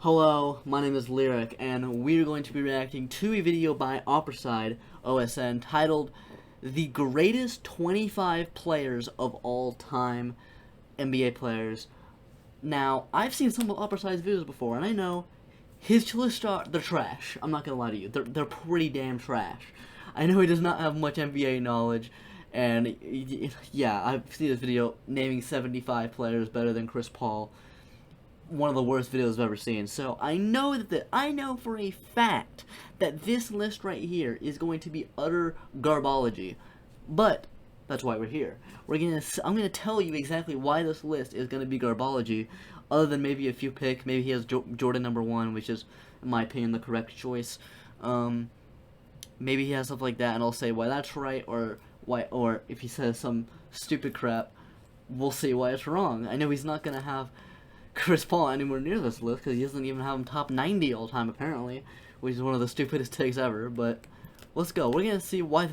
Hello, my name is Lyric, and we're going to be reacting to a video by Opposite OSN titled The Greatest 25 Players of All Time NBA Players. Now, I've seen some of Opposite's videos before, and I know his list they're trash. I'm not gonna lie to you. They're pretty damn trash. I know he does not have much NBA knowledge, and yeah, I've seen this video naming 75 players better than Chris Paul. One of the worst videos I've ever seen. So I know I know for a fact that this list right here is going to be utter garbology. But that's why we're here. I'm gonna tell you exactly why this list is gonna be garbology, other than maybe a few picks. Maybe he has Jordan #1, which is, in my opinion, the correct choice. Maybe he has stuff like that, and I'll say why that's right, or if he says some stupid crap, we'll see why it's wrong. I know he's not gonna have Chris Paul anywhere near this list because he doesn't even have him top 90 all time apparently, which is one of the stupidest takes ever. But let's go. We're gonna see what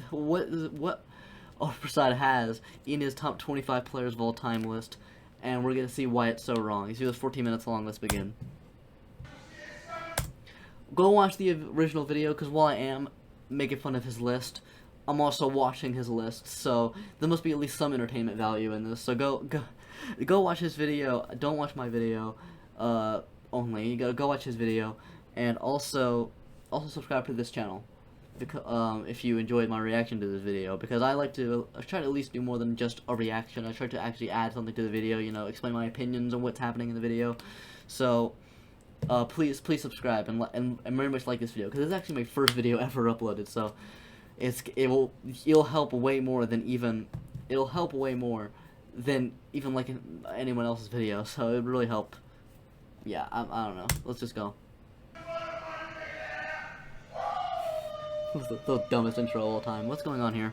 Opposite has in his top 25 players of all time list, and we're gonna see why it's so wrong. This video is 14 minutes long. Let's begin. Go watch the original video because while I am making fun of his list, I'm also watching his list, so there must be at least some entertainment value in this. So go watch his video. Don't watch my video only. You go watch his video, and also subscribe to this channel because if you enjoyed my reaction to this video, because I try to at least do more than just a reaction. I try to actually add something to the video, explain my opinions on what's happening in the video. So please subscribe and very much like this video because it's actually my first video ever uploaded. So it'll help way more than even like anyone else's video, so it would really help. Yeah, I don't know. Let's just go. This is the dumbest intro of all time. What's going on here?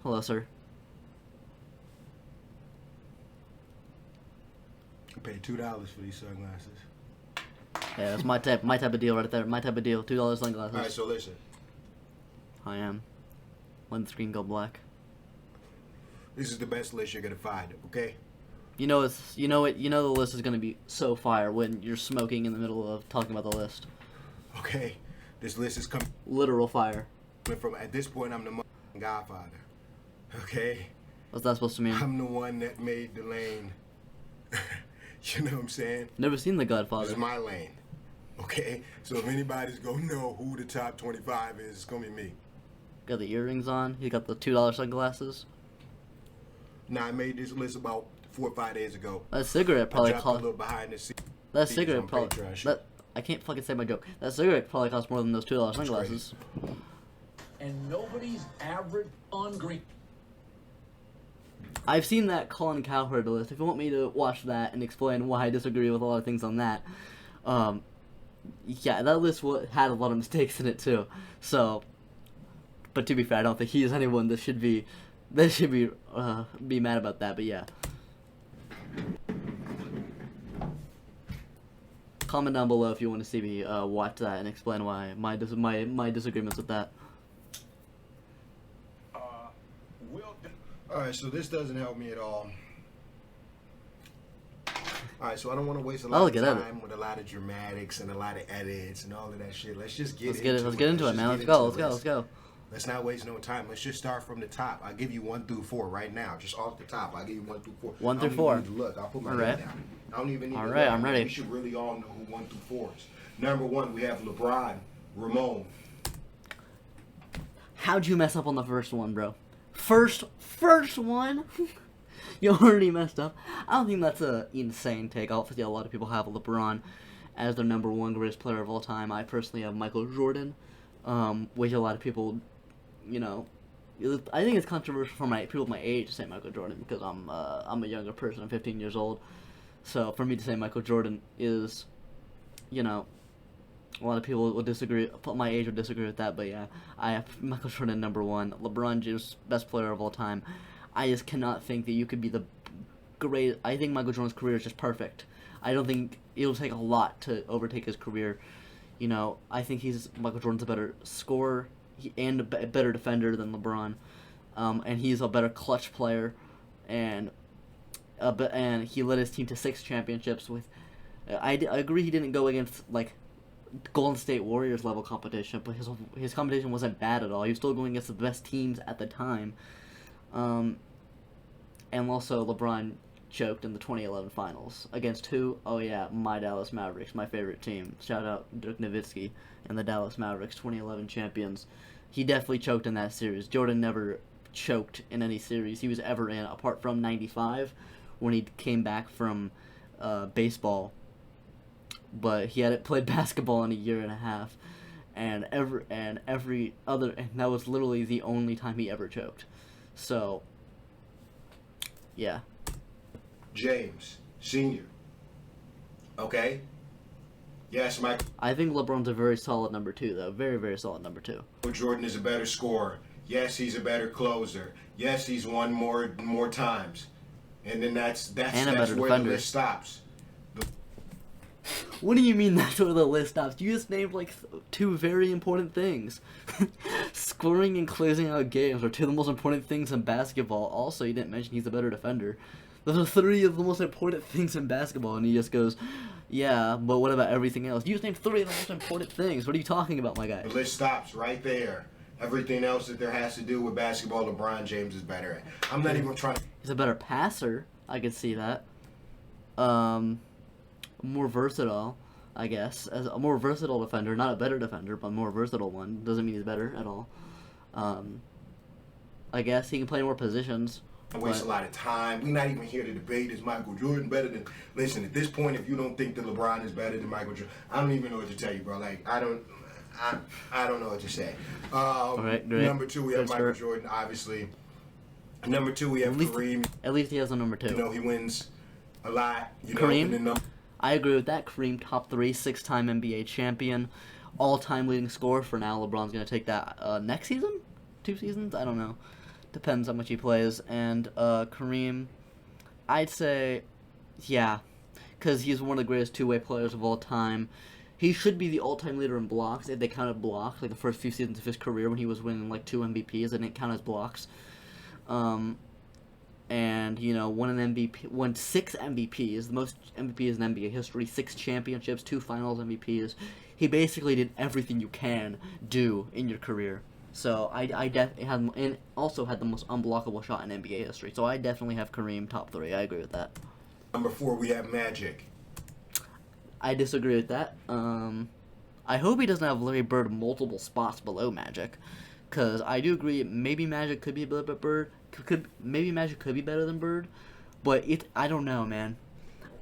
Hello, sir. I paid $2 for these sunglasses. Yeah, that's my type of deal right there. My type of deal. $2 sunglasses. Alright, so listen. I am. When the screen go black. This is the best list you're gonna find, okay? You know the list is gonna be so fire when you're smoking in the middle of talking about the list. Okay, this list is coming Literal fire. from, at this point, I'm the godfather. Okay? What's that supposed to mean? I'm the one that made the lane. You know what I'm saying? Never seen The Godfather. This is my lane. Okay? So if anybody's gonna know who the top 25 is, it's gonna be me. Got the earrings on. He got the $2 sunglasses. Now, I made this list about 4 or 5 days ago. That cigarette probably I dropped a little behind the scenes. That cigarette on probably. Patreon. I can't fucking say my joke. That cigarette probably costs more than those $2 sunglasses. And nobody's average on green. I've seen that Colin Cowherd list. If you want me to watch that and explain why I disagree with a lot of things on that, yeah, that list had a lot of mistakes in it too. So, but to be fair, I don't think he is anyone that should be mad about that. But yeah. Comment down below if you want to see me watch that and explain why my disagreements with that. Alright, so this doesn't help me at all. Alright, so I don't want to waste a lot of time with a lot of dramatics and a lot of edits and all of that shit. Let's just get into it. Let's get into it, man. Let's go. Let's not waste no time. Let's just start from the top. I'll give you 1 through 4 right now. Just off the top. I'll give you 1 through 4. 1 through 4. Look, I'll put my head down. I don't even need to look. Alright, I'm ready. We should really all know who 1 through 4 is. Number 1, we have LeBron, Ramon. How'd you mess up on the first one, bro? First one? You already messed up. I don't think that's a insane take. Obviously, a lot of people have LeBron as their #1 greatest player of all time. I personally have Michael Jordan, which a lot of people, I think it's controversial for people my age to say Michael Jordan because I'm a younger person. I'm 15 years old. So for me to say Michael Jordan is, a lot of people will disagree. My age would disagree with that, but yeah, I have Michael Jordan #1. LeBron James, best player of all time. I just cannot think that you could be the great. I think Michael Jordan's career is just perfect. I don't think it'll take a lot to overtake his career. I think Michael Jordan's a better scorer and a better defender than LeBron, and he's a better clutch player, and he led his team to 6 championships with I agree he didn't go against like Golden State Warriors level competition, but his competition wasn't bad at all. He was still going against the best teams at the time. And also LeBron choked in the 2011 finals. Against who? Oh yeah, my Dallas Mavericks, my favorite team. Shout out Dirk Nowitzki and the Dallas Mavericks, 2011 champions. He definitely choked in that series. Jordan never choked in any series he was ever in, apart from 95 when he came back from baseball. But he hadn't played basketball in a year and a half, and every other, and that was literally the only time he ever choked. So, yeah. James Sr. Okay? Yes, Michael I think LeBron's a very solid number 2, though. Very, very solid number 2. Jordan is a better scorer. Yes, he's a better closer. Yes, he's won more times. And then that's and where defender. the list stops. What do you mean that's where the list stops? You just named like 2 very important things. Scoring and closing out games are 2 of the most important things in basketball. Also, you didn't mention he's a better defender. Those are 3 of the most important things in basketball, and he just goes, yeah, but what about everything else? You just named 3 of the most important things. What are you talking about, my guy? The list stops right there. Everything else that there has to do with basketball, LeBron James is better at. I'm not even trying to... He's a better passer. I could see that. More versatile, I guess. As a more versatile defender, not a better defender, but a more versatile one. Doesn't mean he's better at all. I guess he can play more positions. Waste a lot of time. We're not even here to debate is Michael Jordan better than... Listen, at this point, if you don't think that LeBron is better than Michael Jordan, I don't even know what to tell you, bro. Like, I don't know what to say. Alright, great. Number 2, we have Michael Jordan, obviously. Number 2, we have Kareem. At least he has a number 2. You know, he wins a lot. You know, Kareem? I agree with that. Kareem, top 3, 6-time NBA champion, all-time leading scorer. For now, LeBron's going to take that next season? 2 seasons? I don't know. Depends how much he plays. And Kareem, I'd say, yeah, because he's one of the greatest two-way players of all time. He should be the all-time leader in blocks if they counted blocks, like the first few seasons of his career when he was winning like 2 MVPs. They didn't count as blocks. And, you know, won 6 MVPs, the most MVPs in NBA history, 6 championships, 2 finals MVPs. He basically did everything you can do in your career. So I definitely had, and also had the most unblockable shot in NBA history. So I definitely have Kareem top 3. I agree with that. Number 4, we have Magic. I disagree with that. I hope he doesn't have Larry Bird multiple spots below Magic, because I do agree maybe Magic could be a bit better. Maybe Magic could be better than Bird, but I don't know, man.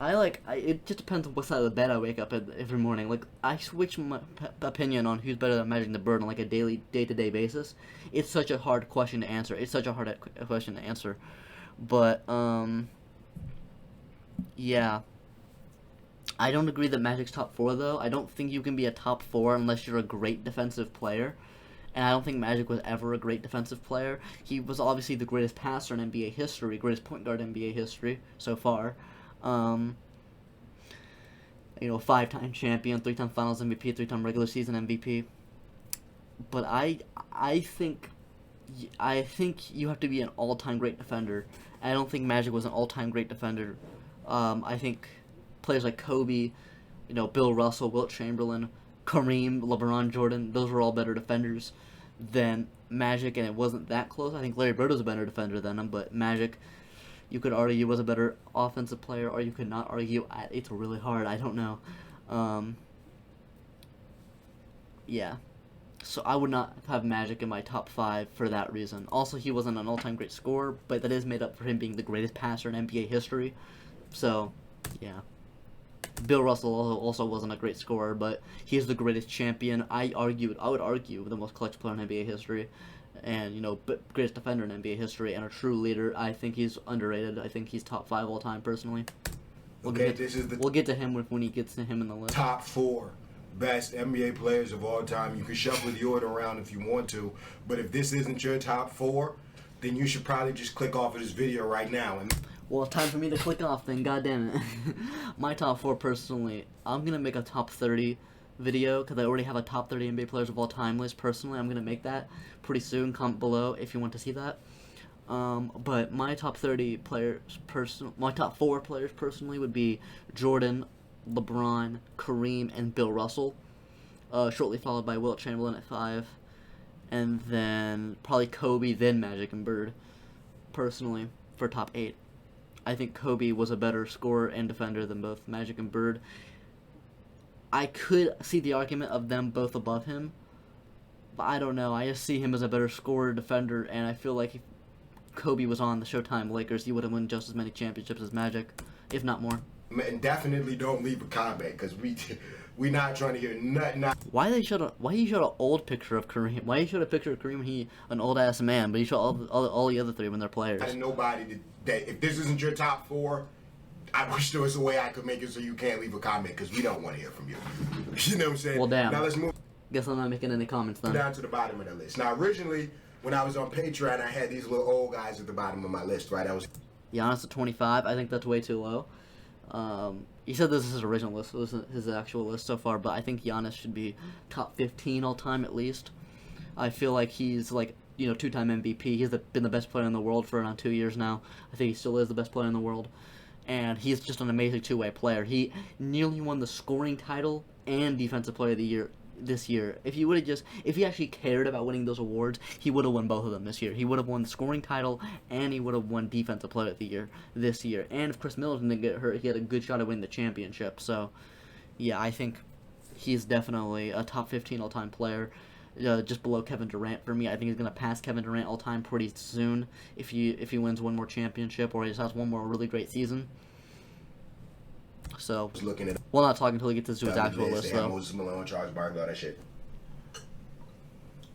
It just depends on what side of the bed I wake up every morning. Like, I switch my opinion on who's better than Magic than Bird on like a daily, day-to-day basis. It's such a hard question to answer. But yeah. I don't agree that Magic's top 4, though. I don't think you can be a top 4 unless you're a great defensive player. And I don't think Magic was ever a great defensive player. He was obviously the greatest passer in NBA history, greatest point guard in NBA history so far. 5-time champion, 3-time Finals MVP, 3-time regular season MVP. But I think you have to be an all-time great defender. I don't think Magic was an all-time great defender. I think players like Kobe, Bill Russell, Wilt Chamberlain, Kareem, LeBron, Jordan, those were all better defenders than Magic, and it wasn't that close. I think Larry Bird was a better defender than him, but Magic, you could argue, was a better offensive player, or you could not argue. It's really hard. I don't know. Yeah. So I would not have Magic in my top 5 for that reason. Also, he wasn't an all-time great scorer, but that is made up for him being the greatest passer in NBA history. So, yeah. Bill Russell also wasn't a great scorer, but he's the greatest champion. I would argue the most clutch player in NBA history, and greatest defender in NBA history, and a true leader. I think he's underrated. I think he's top 5 all time personally. We'll get to him when he gets to him in the list. Top 4 best NBA players of all time. You can shuffle the order around if you want to, but if this isn't your top 4, then you should probably just click off of this video right now. Well, it's time for me to click off then, goddammit. My top 4 personally, I'm going to make a top 30 video, because I already have a top 30 NBA players of all time list personally. I'm going to make that pretty soon. Comment below if you want to see that. But my top 30 players, my top 4 players personally would be Jordan, LeBron, Kareem, and Bill Russell. Shortly followed by Wilt Chamberlain at 5. And then probably Kobe, then Magic and Bird, personally, for top 8. I think Kobe was a better scorer and defender than both Magic and Bird. I could see the argument of them both above him, but I don't know. I just see him as a better scorer, defender, and I feel like if Kobe was on the Showtime Lakers, he would have won just as many championships as Magic, if not more. And definitely don't leave a comment, because we not trying to hear nothing. Why you showed an old picture of Kareem? Why you showed a picture of Kareem when he an old ass man, but you showed all the other 3 when they're players? And nobody that if this isn't your top 4, I wish there was a way I could make it so you can't leave a comment, because we don't want to hear from you. You know what I'm saying? Well, damn. Now let's move. Guess I'm not making any comments then. Down to the bottom of the list. Now originally, when I was on Patreon, I had these little old guys at the bottom of my list, right? I was Giannis at 25. I think that's way too low. He said this is his original list. It wasn't his actual list so far, but I think Giannis should be top 15 all time at least. I feel like he's like, 2-time MVP. He's been the best player in the world for around 2 years now. I think he still is the best player in the world. And he's just an amazing two-way player. He nearly won the scoring title and Defensive Player of the Year this year. If he actually cared about winning those awards, he would have won both of them this year. He would have won the scoring title and he would have won Defensive Player of the Year this year. And if Chris Middleton didn't get hurt, he had a good shot at winning the championship. So, yeah, I think he's definitely a top 15 all-time player. Just below Kevin Durant for me. I think he's going to pass Kevin Durant all-time pretty soon if he wins one more championship or he just has one more really great season. So, looking at we'll not talk until he gets to his actual list, though. Moses Malone, Charles Barkley, all that shit.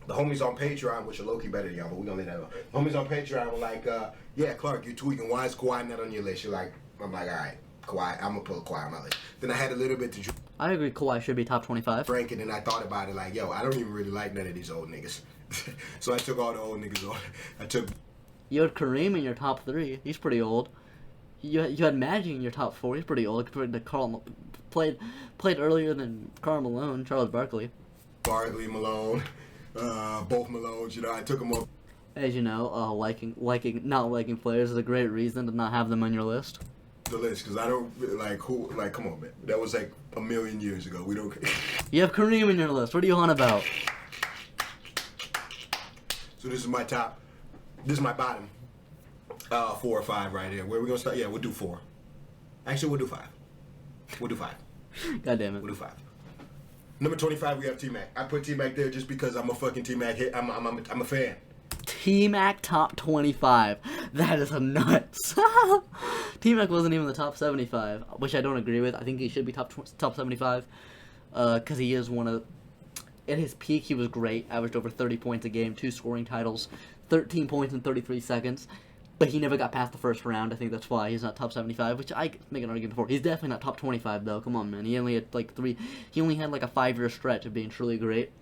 The homies on Patreon, which are low-key better than y'all, but we gonna leave that alone. The homies on Patreon were like, yeah, Clark, you're tweaking. Why is Kawhi not on your list? You're like, I'm like, all right, Kawhi, I'm gonna put Kawhi on my list. Then I had a little bit to I agree Kawhi should be top 25. Frank, and then I thought about it like, yo, I don't even really like none of these old niggas. So I took all the old niggas on. You had Kareem in your top 3. He's pretty old. You had Magic in your top 4. He's pretty old compared to Karl. Played earlier than Karl Malone, Charles Barkley. Barkley, Malone, both Malones. I took them all. As you know, not liking players is a great reason to not have them on your list. The list, because I don't come on, man. That was like a million years ago. We don't. You have Kareem in your list. What are you on about? So this is my top. This is my bottom. 4 or 5 right here. Where are we gonna start? Yeah, we'll do 4. Actually, we'll do 5. We'll do 5. God damn it. We'll do 5. Number 25, we have T-Mac. I put T-Mac there just because I'm a fucking T-Mac hit. I'm a fan. T-Mac top 25. That is nuts. T-Mac wasn't even the top 75, which I don't agree with. I think he should be top 75 because he is one of. At his peak, he was great. Averaged over 30 points a game, 2 scoring titles, 13 points in 33 seconds. But he never got past the first round. I think that's why he's not top 75, which I could make an argument for. He's definitely not top 25, though. Come on, man. He only had He only had like a 5-year stretch of being truly great.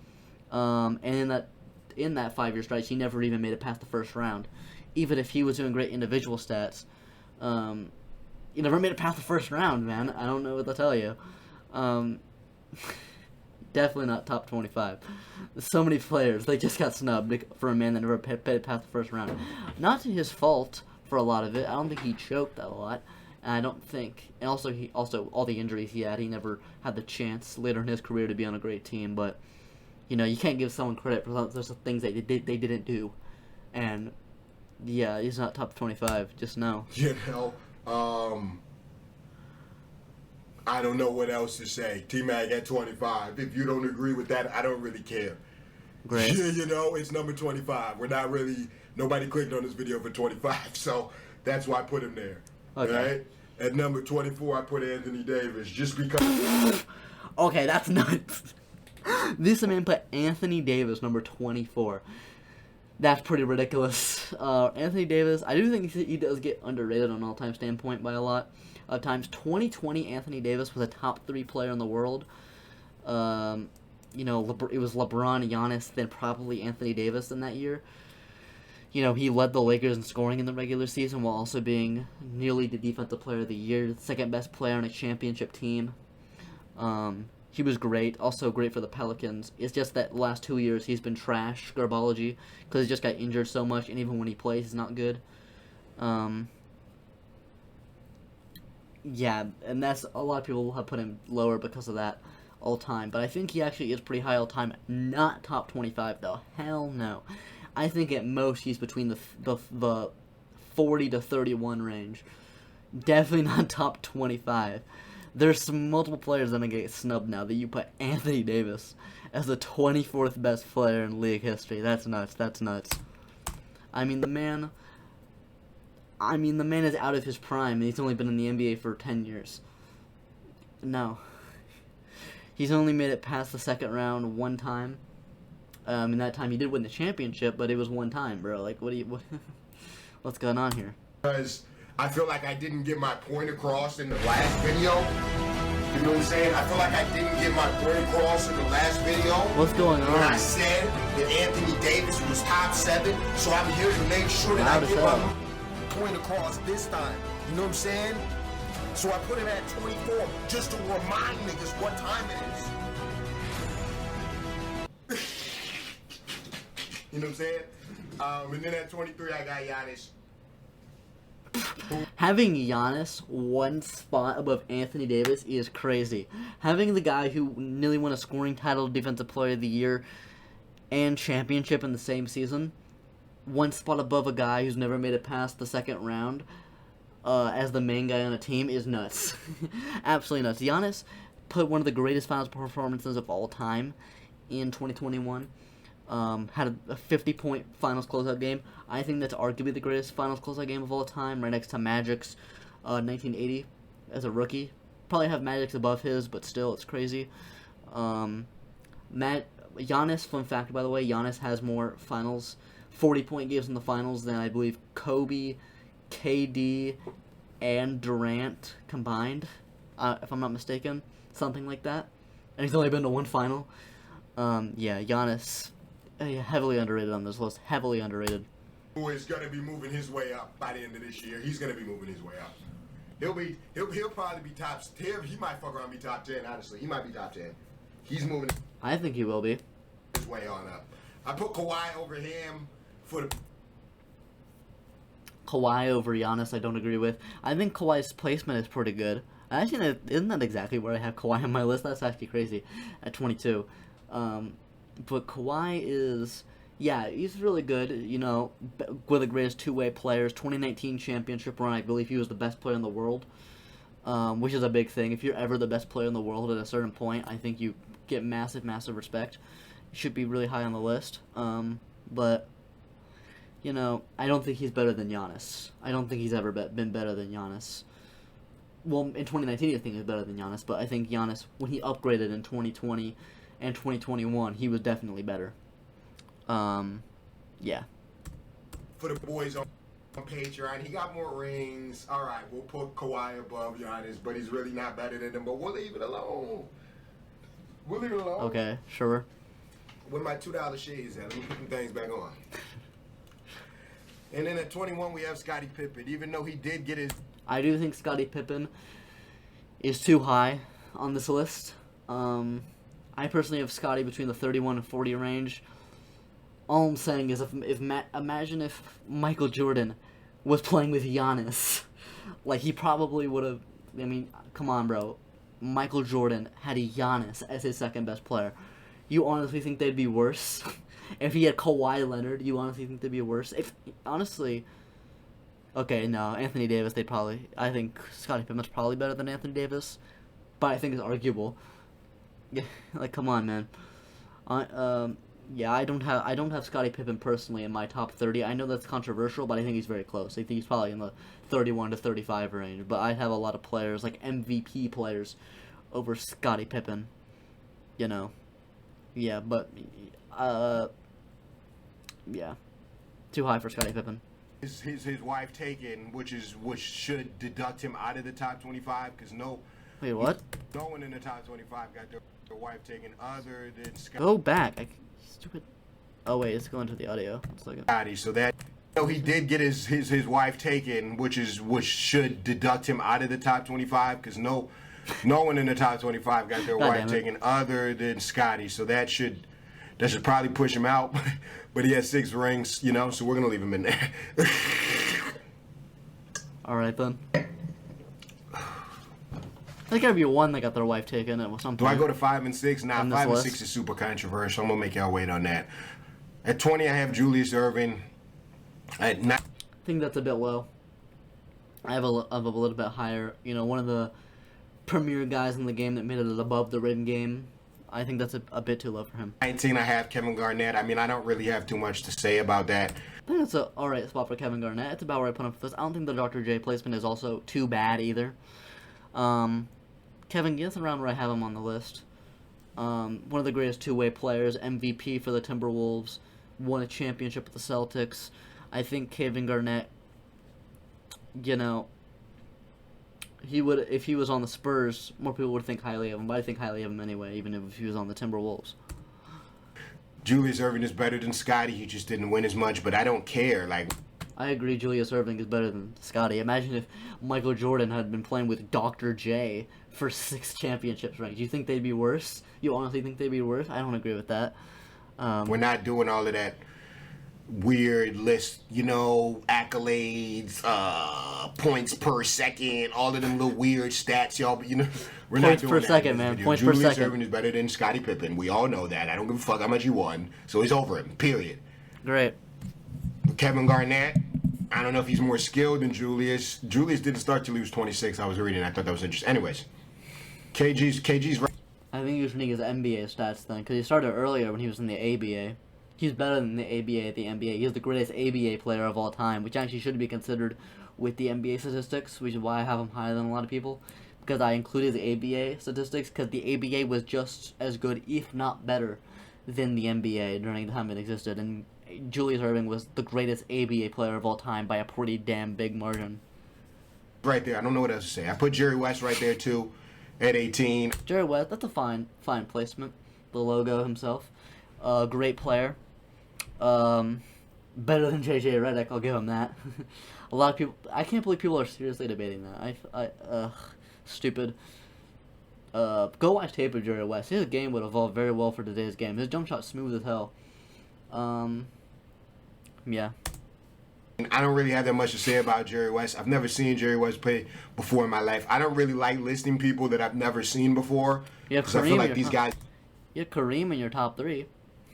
And in that 5-year stretch, he never even made it past the first round. Even if he was doing great individual stats, he never made it past the first round, man. I don't know what to tell you. Definitely not top 25. So many players, they just got snubbed for a man that never made it past the first round. Not to his fault for a lot of it. I don't think he choked a lot. And I don't think, and also all the injuries he never had the chance later in his career to be on a great team. But you can't give someone credit for those things they didn't do. And yeah, he's not top 25. Just know. I don't know what else to say. T-Mac at 25. If you don't agree with that, I don't really care. Great. Yeah, it's number 25. Nobody clicked on this video for 25, so that's why I put him there. Okay. Right? At number 24, I put Anthony Davis, just because. Okay, that's nuts. This man put Anthony Davis number 24. That's pretty ridiculous. Anthony Davis, I do think he does get underrated on an all-time standpoint by a lot of times. 2020, Anthony Davis was a top 3 player in the world. It was LeBron, Giannis, then probably Anthony Davis in that year. He led the Lakers in scoring in the regular season while also being nearly the Defensive Player of the Year, the second best player on a championship team. He was great, also great for the Pelicans. It's just that the last 2 years he's been trash, garbology, because he just got injured so much, and even when he plays, he's not good. Yeah, and that's a lot of people have put him lower because of that all time. But I think he actually is pretty high all time. Not top 25 though. Hell no. I think at most he's between the 40 to 31 range. Definitely not top 25. There's some multiple players that are gonna get snubbed now that you put Anthony Davis as the 24th best player in league history. That's nuts. That's nuts. I mean the man is out of his prime, and he's only been in the NBA for 10 years. No. He's only made it past the second round one time. And that time he did win the championship, but it was one time, bro. Like, what's going on here? Because I feel like I didn't get my point across in the last video. You know what I'm saying? I feel like I didn't get my point across in the last video. What's going on? When I said that Anthony Davis was top 7, so I'm here to make sure that I get my point across this time. You know what I'm saying? So I put him at 24 just to remind niggas what time it is. You know what I'm saying? And then at 23 I got Giannis. Having Giannis one spot above Anthony Davis is crazy. Having the guy who nearly won a scoring title, Defensive Player of the Year, and championship in the same season, one spot above a guy who's never made it past the second round as the main guy on a team is nuts. Absolutely nuts. Giannis put one of the greatest finals performances of all time in 2021. Had a 50-point finals closeout game. I think that's arguably the greatest finals closeout game of all time, right next to Magic's 1980 as a rookie. Probably have Magic's above his, but still, it's crazy. Giannis, fun fact by the way, Giannis has more finals 40-point games in the finals than I believe Kobe, KD, and Durant combined, if I'm not mistaken. Something like that. And he's only been to one final. Yeah, Giannis, heavily underrated on this list. Heavily underrated. Who is going to be moving his way up by the end of this year. He's going to be moving his way up. He'll probably be top 10. He might fuck around and be top 10, honestly. He might be top 10. He's moving I think he will be. his way on up. I put Kawhi over him for the... Kawhi over Giannis, I don't agree with. I think Kawhi's placement is pretty good. Actually, isn't that exactly where I have Kawhi on my list? That's actually crazy. At 22. But Kawhi is... Yeah, he's really good, you know, one of the greatest two-way players. 2019 championship run, I believe he was the best player in the world, which is a big thing. If you're ever the best player in the world at a certain point, I think you get massive, massive respect. He should be really high on the list. But, you know, I don't think he's better than Giannis. I don't think he's ever been better than Giannis. Well, in 2019, I think he's better than Giannis, but I think Giannis, when he upgraded in 2020 and 2021, he was definitely better. Yeah. For the boys on Patreon, he got more rings. All right, we'll put Kawhi above Giannis, but he's really not better than him. But we'll leave it alone. We'll leave it alone. Okay, sure. Where my $2 shades at? Let me put them things back on. And then at 21, we have Scottie Pippet. Even though he did get his... I do think Scottie Pippen is too high on this list. I personally have Scottie between the 31 and 40 range. All I'm saying is, imagine if Michael Jordan was playing with Giannis. Like, he probably would have... I mean, come on, bro. Michael Jordan had Giannis as his second best player. You honestly think they'd be worse? If he had Kawhi Leonard, you honestly think they'd be worse? Honestly... Okay, no, Anthony Davis, I think Scottie Pippen's probably better than Anthony Davis. But I think it's arguable. Yeah, like, come on, man. Yeah, I don't have Scottie Pippen personally in my top 30. I know that's controversial, but I think he's very close. I think he's probably in the 31 to 35 range. But I have a lot of players, like MVP players, over Scottie Pippen. You know. Yeah, but yeah. Too high for Scottie Pippen. His wife taken, which should deduct him out of the top 25, because Wait, what? No one in the top 25 got their wife taken other than Scottie. Go back. Stupid. Oh wait, it's going to the audio. One second. So that he did get his wife taken, which should deduct him out of the top 25, because no one in the top 25 got their wife taken other than Scottie. So that should probably push him out. But he has 6 rings, you know, so we're gonna leave him in there. All right then. There's gotta be one that got their wife taken at some Do point. I go to 5 and 6? Nah, On this 5 and list? 6 is super controversial. I'm gonna make y'all wait on that. At 20, I have Julius Irving. At 9, I think that's a bit low. I have a little bit higher. You know, one of the premier guys in the game that made it above the rim game. I think that's a bit too low for him. 19, I have Kevin Garnett. I mean, I don't really have too much to say about that. I think that's an alright spot for Kevin Garnett. It's about where I put him for this. I don't think the Dr. J placement is also too bad either. Kevin gets around where I have him on the list. One of the greatest two-way players, MVP for the Timberwolves, won a championship with the Celtics. I think Kevin Garnett, you know, he would, if he was on the Spurs, more people would think highly of him, but I think highly of him anyway, even if he was on the Timberwolves. Julius Irving is better than Scottie. He just didn't win as much, but I don't care. Like, I agree Julius Irving is better than Scottie. Imagine if Michael Jordan had been playing with Dr. J for 6 championships ranked. Do you think they'd be worse? You honestly think they'd be worse? I don't agree with that. we're not doing all of that weird list, you know, accolades, points per second, all of them little weird stats, y'all. You know, we're Points not per doing that second, in this man. video. Points per Julius second. Irving is better than Scottie Pippen. We all know that. I don't give a fuck how much he won, so he's over him. Period. Great. Kevin Garnett, I don't know if he's more skilled than Julius. Julius didn't start till he was 26. I was reading. I thought that was interesting. Anyways, KG's right. I think you should need his NBA stats then, because he started earlier when he was in the ABA. He's better than the ABA at the NBA. He's the greatest ABA player of all time, which actually should be considered with the NBA statistics, which is why I have him higher than a lot of people, because I included the ABA statistics, because the ABA was just as good, if not better, than the NBA during the time it existed, and Julius Irving was the greatest ABA player of all time by a pretty damn big margin. Right there. I don't know what else to say. I put Jerry West right there too, at 18. Jerry West, that's a fine placement. The logo himself, great player. Better than JJ Redick, I'll give him that. A lot of people, I can't believe people are seriously debating that. Stupid. Go watch tape of Jerry West. His game would evolve very well for today's game. His jump shot's smooth as hell. Yeah. I don't really have that much to say about Jerry West. I've never seen Jerry West play before in my life. I don't really like listing people that I've never seen before. You have Because I Kareem feel in like your these guys You have Kareem in your top 3.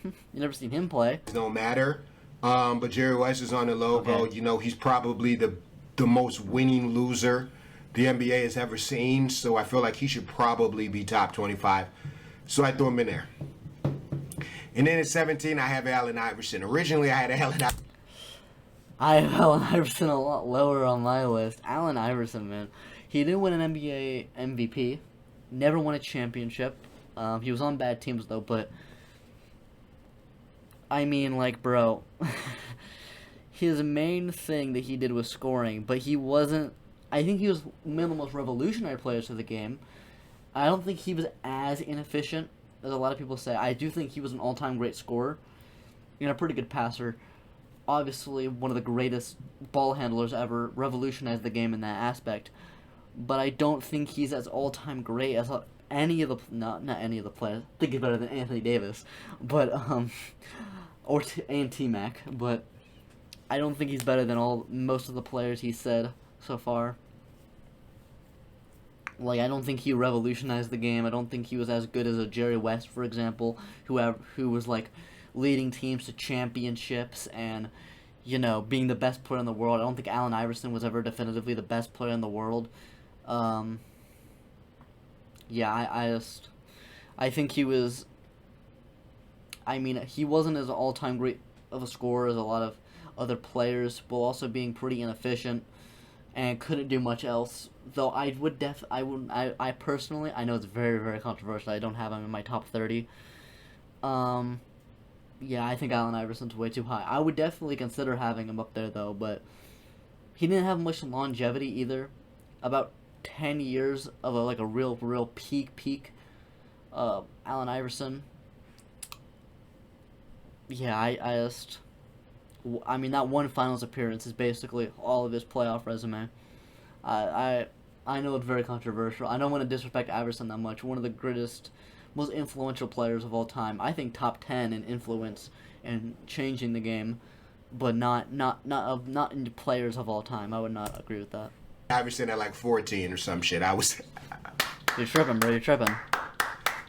You never seen him play. don't matter. But Jerry West is on the logo. Okay. You know, he's probably the most winning loser the NBA has ever seen. So I feel like he should probably be top 25. So I threw him in there. And then at 17, I have Allen Iverson. Originally, I had Allen Iverson. I have Allen Iverson a lot lower on my list. Allen Iverson, man. He didn't win an NBA MVP. Never won a championship. He was on bad teams, though, but I mean, like, bro, his main thing that he did was scoring, but he wasn't, I think he was one of the most revolutionary players of the game. I don't think he was as inefficient as a lot of people say. I do think he was an all-time great scorer and a pretty good passer. Obviously, one of the greatest ball handlers ever, revolutionized the game in that aspect. But I don't think he's as all-time great as any of the, not any of the players. I think he's better than Anthony Davis, but or T-Mac. But I don't think he's better than most of the players he said so far. Like, I don't think he revolutionized the game. I don't think he was as good as a Jerry West, for example, who was like leading teams to championships and, you know, being the best player in the world. I don't think Allen Iverson was ever definitively the best player in the world. Yeah, I think he was. I mean, he wasn't as all-time great of a scorer as a lot of other players, while also being pretty inefficient and couldn't do much else. Though I personally, I know it's very, very controversial. I don't have him in my top 30. Yeah, I think Allen Iverson's way too high. I would definitely consider having him up there, though, but he didn't have much longevity either. About 10 years of a real peak Allen Iverson. Yeah, I mean, that one finals appearance is basically all of his playoff resume. I know it's very controversial. I don't want to disrespect Iverson that much. One of the greatest, most influential players of all time. I think top 10 in influence and changing the game, but not in players of all time. I would not agree with that. Iverson at like 14 or some shit. I was You're tripping, bro. You're tripping.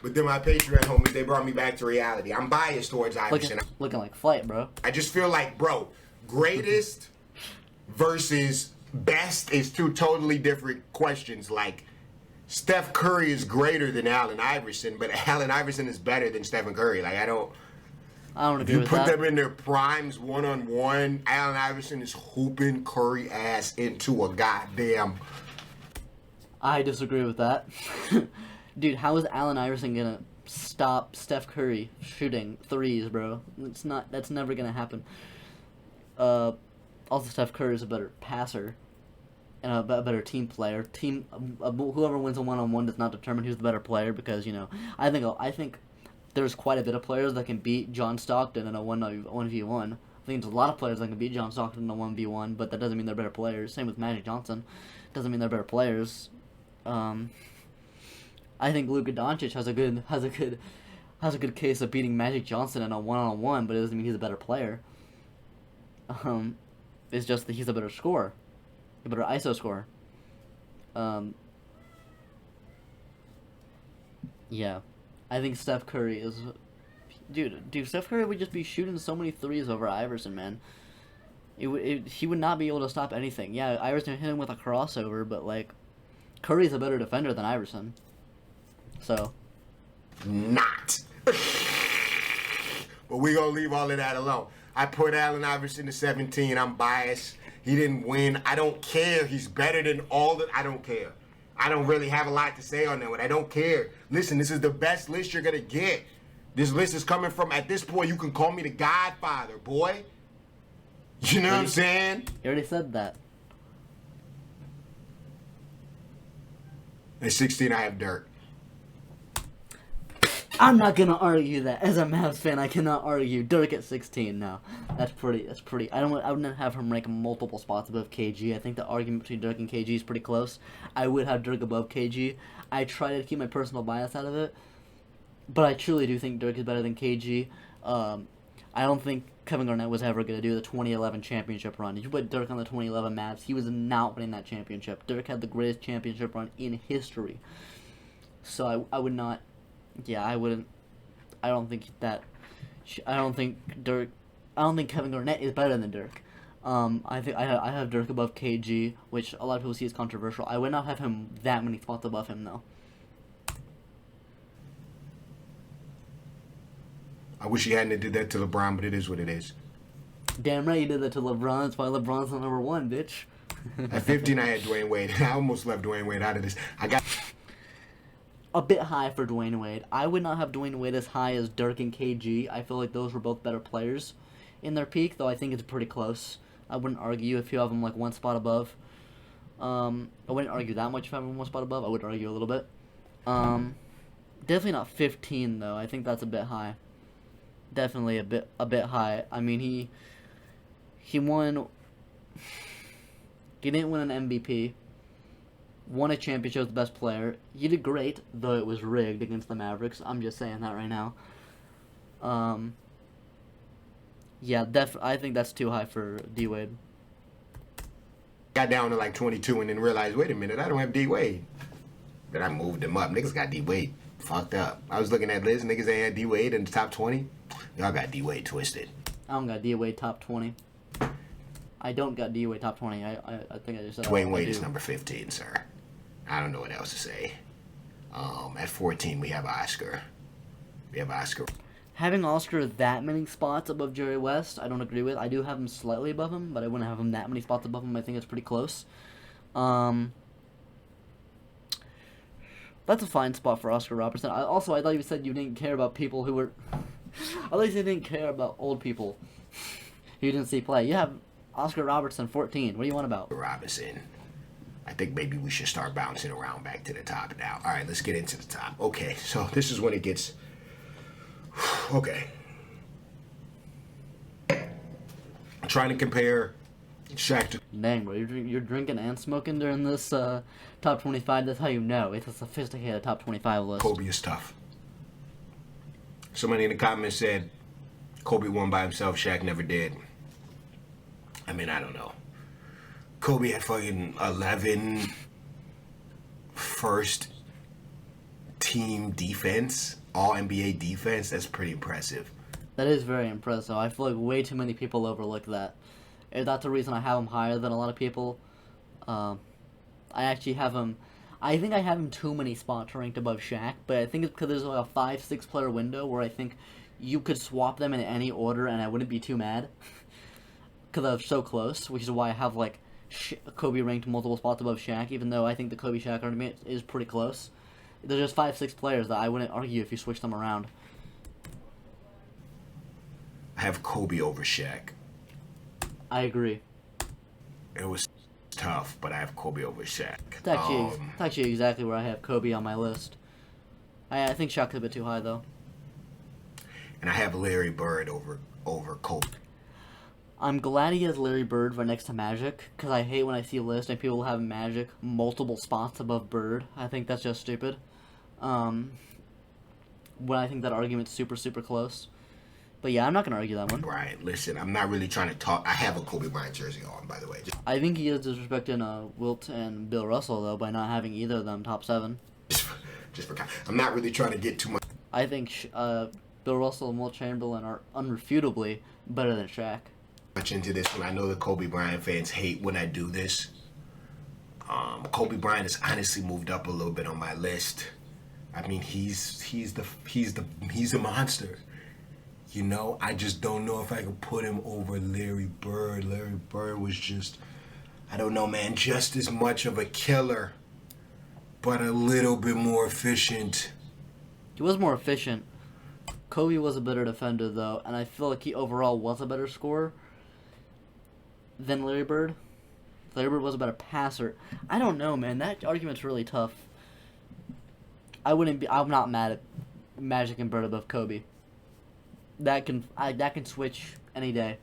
But then my Patreon homies, they brought me back to reality. I'm biased towards Iverson. Looking like flight, bro. I just feel like, bro, greatest versus best is two totally different questions. Like, Steph Curry is greater than Allen Iverson, but Allen Iverson is better than Stephen Curry. Like, I don't agree you with put that. them in their primes one-on-one. Allen Iverson is hooping Curry ass into a goddamn... I disagree with that. Dude, how is Allen Iverson gonna stop Steph Curry shooting threes, bro? That's never gonna happen. Also, Steph Curry is a better passer and a better team player. Whoever wins a one-on-one does not determine who's the better player, because, you know, I think there's quite a bit of players that can beat John Stockton in a 1v1. I think there's a lot of players that can beat John Stockton in a 1v1, but that doesn't mean they're better players. Same with Magic Johnson. Doesn't mean they're better players. I think Luka Doncic has a good case of beating Magic Johnson in a one-on-one, but it doesn't mean he's a better player. It's just that he's a better scorer, a better ISO scorer. Yeah, I think Steph Curry is, dude. Steph Curry would just be shooting so many threes over Iverson, man. He would not be able to stop anything. Yeah, Iverson hit him with a crossover, but like, Curry's a better defender than Iverson. So. Not. But we gonna leave all of that alone. I put Allen Iverson to 17. I'm biased. He didn't win. I don't care. He's better than all that. I don't care. I don't really have a lot to say on that one. I don't care. Listen, this is the best list you're gonna get. This list is coming from, at this point, you can call me the Godfather, boy. You know what I'm saying? You already said that. At 16, I have Dirk. I'm not gonna argue that. As a Mavs fan, I cannot argue Dirk at 16. No, that's pretty. I wouldn't have him rank multiple spots above KG. I think the argument between Dirk and KG is pretty close. I would have Dirk above KG. I try to keep my personal bias out of it, but I truly do think Dirk is better than KG. I don't think Kevin Garnett was ever gonna do the 2011 championship run. If you put Dirk on the 2011 Mavs, he was not winning that championship. Dirk had the greatest championship run in history. So I would not. Yeah, I wouldn't. I don't think Kevin Garnett is better than Dirk. I think I have Dirk above KG, which a lot of people see as controversial. I would not have him that many spots above him, though. I wish he hadn't did that to LeBron, but it is what it is. Damn right you did that to LeBron. That's why LeBron's the number one, bitch. At 15, I had Dwyane Wade. I almost left Dwyane Wade out of this. I got a bit high for Dwyane Wade. I would not have Dwyane Wade as high as Dirk and KG. I feel like those were both better players in their peak, though I think it's pretty close. I wouldn't argue if you have them like one spot above. I wouldn't argue that much if I have them one spot above. I would argue a little bit. Definitely not 15 though. I think that's a bit high. Definitely a bit high. I mean, he won. He didn't win an MVP. Won a championship as the best player. He did great, though it was rigged against the Mavericks. I'm just saying that right now. Yeah, I think that's too high for D Wade. got down to like 22 and then realized, wait a minute, I don't have D Wade. Then I moved him up. Niggas got D Wade fucked up. I was looking at this. Niggas ain't had D Wade in the top 20. Y'all got D Wade twisted. I don't got D Wade top 20. I don't got D Wade top 20. I think I just said Dwyane Wade is number 15, sir. I don't know what else to say. At 14, we have Oscar. Having Oscar that many spots above Jerry West, I don't agree with. I do have him slightly above him, but I wouldn't have him that many spots above him. I think it's pretty close. That's a fine spot for Oscar Robertson. I thought you said you didn't care about people who were... I thought you said you didn't care about old people who you didn't see play. You have Oscar Robertson, 14. What do you want about? Robinson. I think maybe we should start bouncing around back to the top now. All right, let's get into the top. Okay, so this is when it gets... Okay. I'm trying to compare Shaq to... Dang, bro, you're drinking and smoking during this top 25. That's how you know. It's a sophisticated top 25 list. Kobe is tough. Somebody in the comments said Kobe won by himself, Shaq never did. I mean, I don't know. Kobe had fucking 11 first team defense, all NBA defense, that's pretty impressive. That is very impressive. I feel like way too many people overlook that. And that's the reason I have him higher than a lot of people. I actually have him... I think I have him too many spots ranked above Shaq, but I think it's because there's like a 5-6 player window where I think you could swap them in any order and I wouldn't be too mad. Because they're so close, which is why I have like Kobe ranked multiple spots above Shaq, even though I think the Kobe-Shaq argument is pretty close. There's just 5-6 players that I wouldn't argue if you switch them around. I have Kobe over Shaq. I agree. It was tough, but I have Kobe over Shaq. It's actually exactly where I have Kobe on my list. I think Shaq's a bit too high, though. And I have Larry Bird over Kobe. I'm glad he has Larry Bird right next to Magic, because I hate when I see a list and people have Magic multiple spots above Bird. I think that's just stupid. When I think that argument's super, super close. But yeah, I'm not going to argue that one. Bryant, listen, I'm not really trying to talk. I have a Kobe Bryant jersey on, by the way. I think he is disrespecting Wilt and Bill Russell, though, by not having either of them top 7. Just for I'm not really trying to get too much. I think Bill Russell and Wilt Chamberlain are unrefutably better than Shaq. Much into this one. I know the Kobe Bryant fans hate when I do this. Kobe Bryant has honestly moved up a little bit on my list. I mean, he's a monster. You know, I just don't know if I could put him over Larry Bird. Larry Bird was just, I don't know, man, just as much of a killer, but a little bit more efficient. He was more efficient. Kobe was a better defender, though, and I feel like he overall was a better scorer than Larry Bird. Larry Bird was a better passer. I don't know, man. That argument's really tough. I'm not mad at Magic and Bird above Kobe. That can switch any day.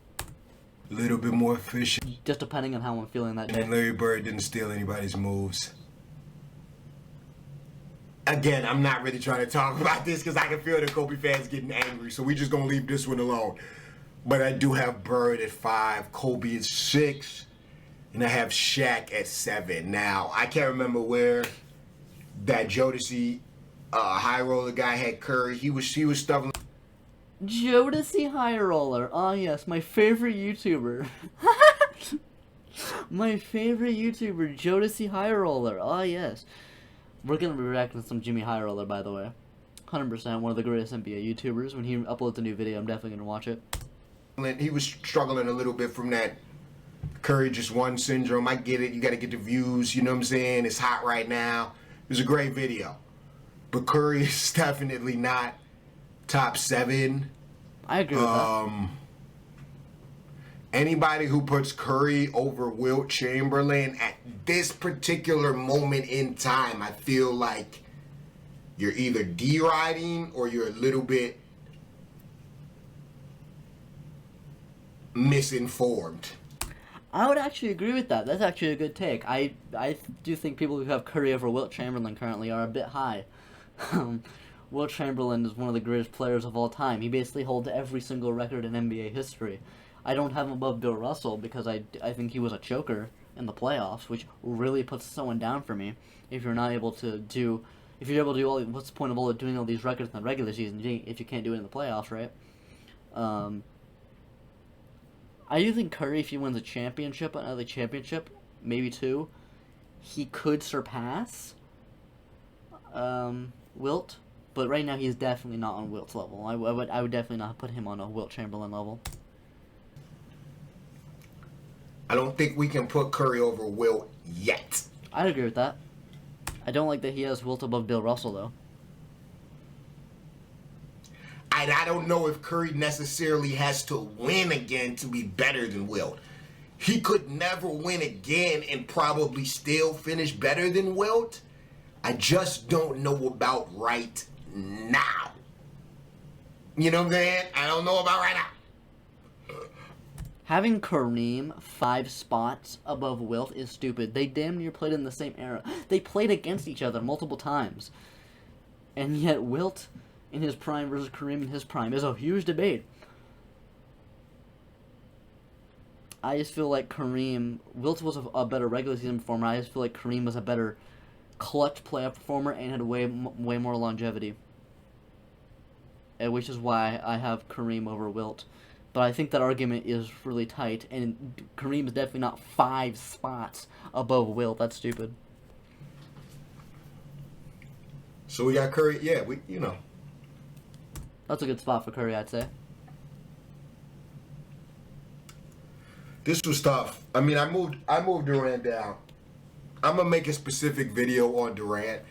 A little bit more efficient. Just depending on how I'm feeling that day. And Larry Bird didn't steal anybody's moves. Again, I'm not really trying to talk about this because I can feel the Kobe fans getting angry, so we just gonna leave this one alone. But I do have Bird at 5, Kobe at 6, and I have Shaq at 7. Now, I can't remember where that Jodeci high roller guy had Curry. He was stuffing. Jodeci High Roller. Ah, yes, my favorite YouTuber. My favorite YouTuber, Jodeci High Roller. Ah, yes. We're going to be reacting to some Jimmy High Roller, by the way. 100% one of the greatest NBA YouTubers. When he uploads a new video, I'm definitely going to watch it. He was struggling a little bit from that Curry just won syndrome. I get it. You got to get the views. You know what I'm saying? It's hot right now. It was a great video. But Curry is definitely not top 7. I agree with that. Anybody who puts Curry over Wilt Chamberlain at this particular moment in time, I feel like you're either deriding or you're a little bit misinformed. I would actually agree with that. That's actually a good take. I do think people who have Curry over Wilt Chamberlain currently are a bit high. Wilt Chamberlain is one of the greatest players of all time. He basically holds every single record in NBA history. I don't have him above Bill Russell because I think he was a choker in the playoffs, which really puts someone down for me. If you're not able to do, if you're able to do what's the point of doing all these records in the regular season if you can't do it in the playoffs, right? I do think Curry, if he wins a championship, another championship, maybe 2, he could surpass Wilt. But right now, he's definitely not on Wilt's level. I would definitely not put him on a Wilt Chamberlain level. I don't think we can put Curry over Wilt yet. I'd agree with that. I don't like that he has Wilt above Bill Russell, though. And I don't know if Curry necessarily has to win again to be better than Wilt. He could never win again and probably still finish better than Wilt. I just don't know about right now. You know what I'm saying? I don't know about right now. Having Kareem 5 spots above Wilt is stupid. They damn near played in the same era. They played against each other multiple times. And yet Wilt in his prime versus Kareem in his prime is a huge debate. I just feel like Wilt was a better regular season performer. I just feel like Kareem was a better clutch playoff performer and had way more longevity. Which is why I have Kareem over Wilt. But I think that argument is really tight, and Kareem is definitely not 5 spots above Wilt. That's stupid. So we got Curry. Yeah, That's a good spot for Curry, I'd say. This was tough. I mean, I moved Durant down. I'm gonna make a specific video on Durant.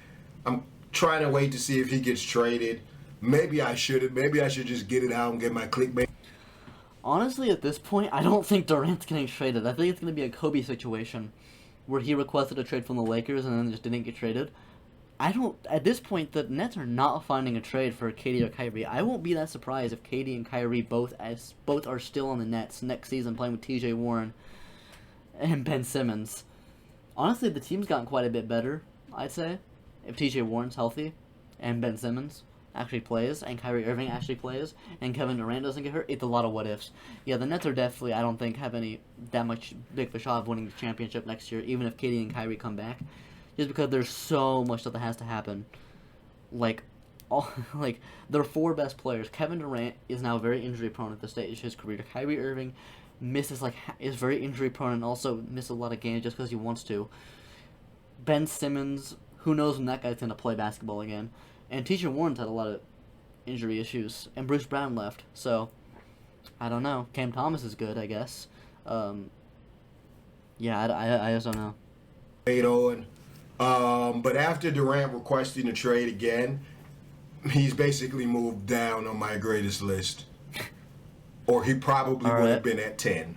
I'm trying to wait to see if he gets traded. Maybe I shouldn't. Maybe I should just get it out and get my clickbait. Honestly, at this point, I don't think Durant's getting traded. I think it's going to be a Kobe situation where he requested a trade from the Lakers and then just didn't get traded. At this point, the Nets are not finding a trade for KD or Kyrie. I won't be that surprised if KD and Kyrie both are still on the Nets next season playing with TJ Warren and Ben Simmons. Honestly, the team's gotten quite a bit better, I'd say, if TJ Warren's healthy and Ben Simmons actually plays and Kyrie Irving actually plays and Kevin Durant doesn't get hurt. It's a lot of what ifs. Yeah, the Nets are definitely, I don't think, have that much big of a shot of winning the championship next year, even if KD and Kyrie come back, just because there's so much stuff that has to happen. Like their 4 best players. Kevin Durant is now very injury prone at this stage of his career. Kyrie Irving is very injury prone and also misses a lot of games just because he wants to. Ben Simmons, who knows when that guy's gonna play basketball again. And TJ Warren's had a lot of injury issues. And Bruce Brown left. So, I don't know. Cam Thomas is good, I guess. Yeah, I just don't know. But after Durant requesting a trade again, he's basically moved down on my greatest list. Or he probably would have been at 10.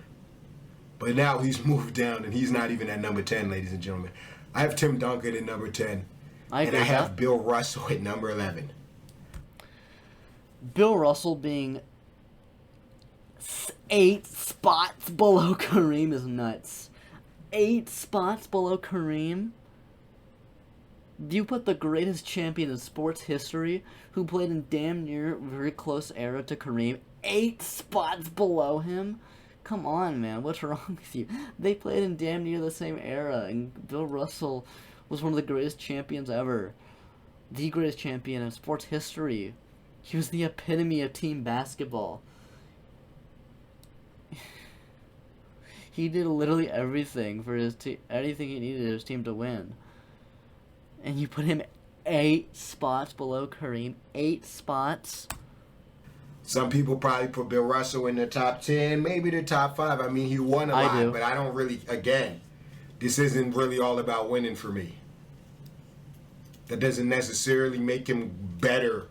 But now he's moved down and he's not even at number 10, ladies and gentlemen. I have Tim Duncan at number 10. And I have Bill Russell at number 11. Bill Russell being 8 spots below Kareem is nuts. 8 spots below Kareem? Do you put the greatest champion in sports history, who played in damn near very close era to Kareem, 8 spots below him? Come on, man. What's wrong with you? They played in damn near the same era, and Bill Russell was one of the greatest champions ever. The greatest champion in sports history. He was the epitome of team basketball. He did literally everything for his team, anything he needed his team to win. And you put him 8 spots below Kareem. 8 spots. Some people probably put Bill Russell in the top 10, maybe the top 5. I mean, he won a lot, but I don't really, again, this isn't really all about winning for me. That doesn't necessarily make him better.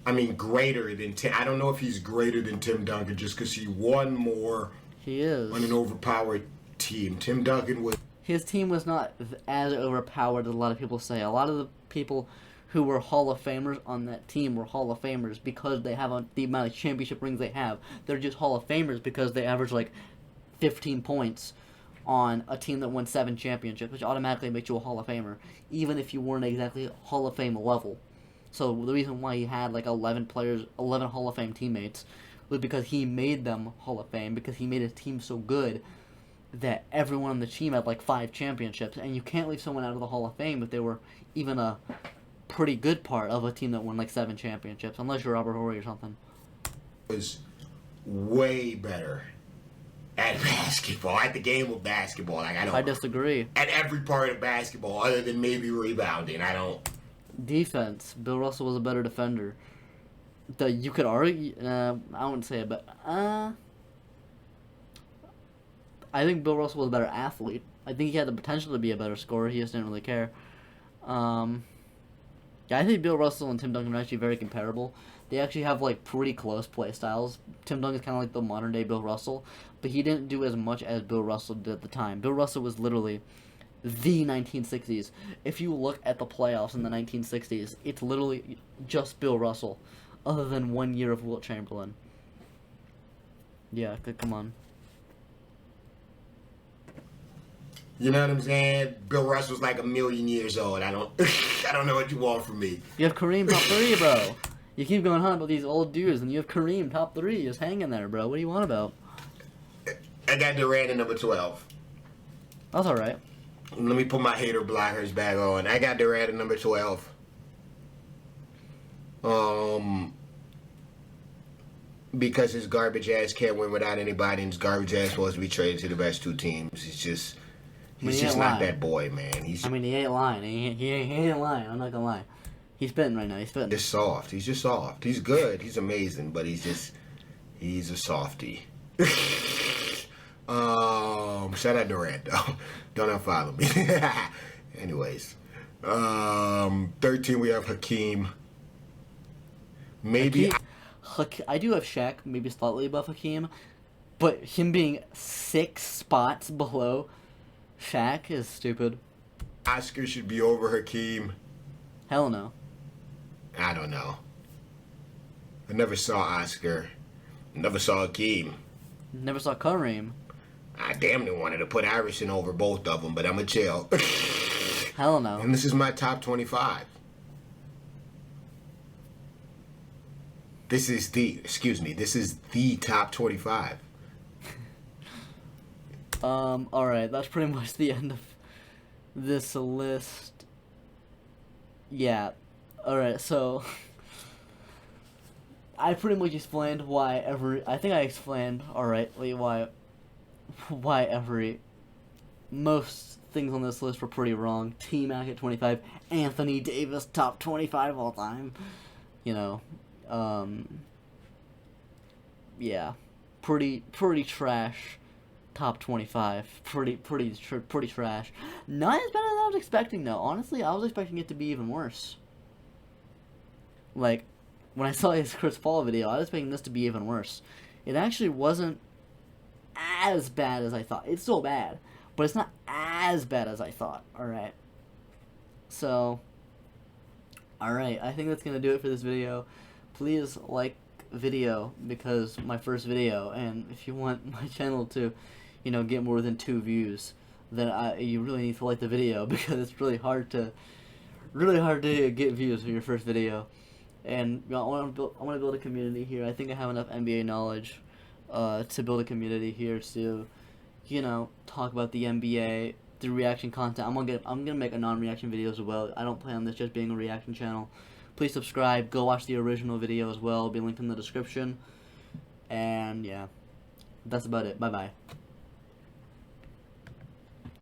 I mean, greater than Tim. I don't know if he's greater than Tim Duncan just because he won more. He is. On an overpowered team. Tim Duncan was. His team was not as overpowered as a lot of people say. A lot of the people who were Hall of Famers on that team were Hall of Famers because they have the amount of championship rings they have. They're just Hall of Famers because they average like 15 points on a team that won 7 championships, which automatically makes you a Hall of Famer, even if you weren't exactly Hall of Fame level. So the reason why he had like 11 Hall of Fame teammates was because he made them Hall of Fame, because he made his team so good that everyone on the team had like 5 championships, and you can't leave someone out of the Hall of Fame if they were even a pretty good part of a team that won like 7 championships, unless you're Robert Horry or something. Was way better at basketball, at the game of basketball. I disagree. At every part of basketball, other than maybe rebounding, Defense. Bill Russell was a better defender. You could argue. I wouldn't say it, but I think Bill Russell was a better athlete. I think he had the potential to be a better scorer. He just didn't really care. Yeah, I think Bill Russell and Tim Duncan are actually very comparable. They actually have like pretty close play styles. Tim Duncan's kind of like the modern day Bill Russell, but he didn't do as much as Bill Russell did at the time. Bill Russell was literally the 1960s. If you look at the playoffs in the 1960s, it's literally just Bill Russell, other than 1 year of Wilt Chamberlain. Yeah, come on. You know what I'm saying? Bill Russell's like 1,000,000 years old. I don't know what you want from me. You have Kareem top 3, bro. You keep going on about these old dudes, and you have Kareem top 3 just hanging there, bro. What do you want about? I got Durant at number 12. That's all right. Let me put my hater blockers back on. I got Durant at number 12. Because his garbage ass can't win without anybody, and his garbage ass supposed to be traded to the best two teams. He's just not that boy, man. He ain't lying. He ain't lying. I'm not gonna lie. He's spitting right now. He's spitting. He's soft. He's just soft. He's good. He's amazing, but he's a softie. Shout out Durant though. Don't unfollow me. Anyways, 13 we have Hakeem. Maybe I do have Shaq, maybe slightly above Hakeem, but him being 6 spots below Shaq is stupid. Oscar should be over Hakeem. Hell no. I don't know. I never saw Oscar. Never saw Hakeem. Never saw Kareem. I damn near wanted to put Iverson over both of them, but I'm a chill. Hell no. And this is my top 25. This is the top 25. Alright, that's pretty much the end of this list. Yeah. Alright, so I pretty much explained I think I explained alrightly why most things on this list were pretty wrong. T-Mac at 25, Anthony Davis top 25 all time. You know, yeah, pretty trash top 25. Pretty trash. Not as bad as I was expecting though. Honestly, I was expecting it to be even worse. Like, when I saw his Chris Paul video, I was expecting this to be even worse. It actually wasn't as bad as I thought. It's still bad, but it's not as bad as I thought. Alright. So, alright, I think that's going to do it for this video. Please like video, because my first video, and if you want my channel to, you know, get more than 2 views, then you really need to like the video, because it's really hard to get views for your first video. And you know, I want to build a community here. I think I have enough NBA knowledge to build a community here to, you know, talk about the NBA through reaction content. I'm gonna make a non-reaction video as well. I don't plan on this just being a reaction channel. Please subscribe. Go watch the original video as well. It'll be linked in the description. And yeah, that's about it. Bye bye.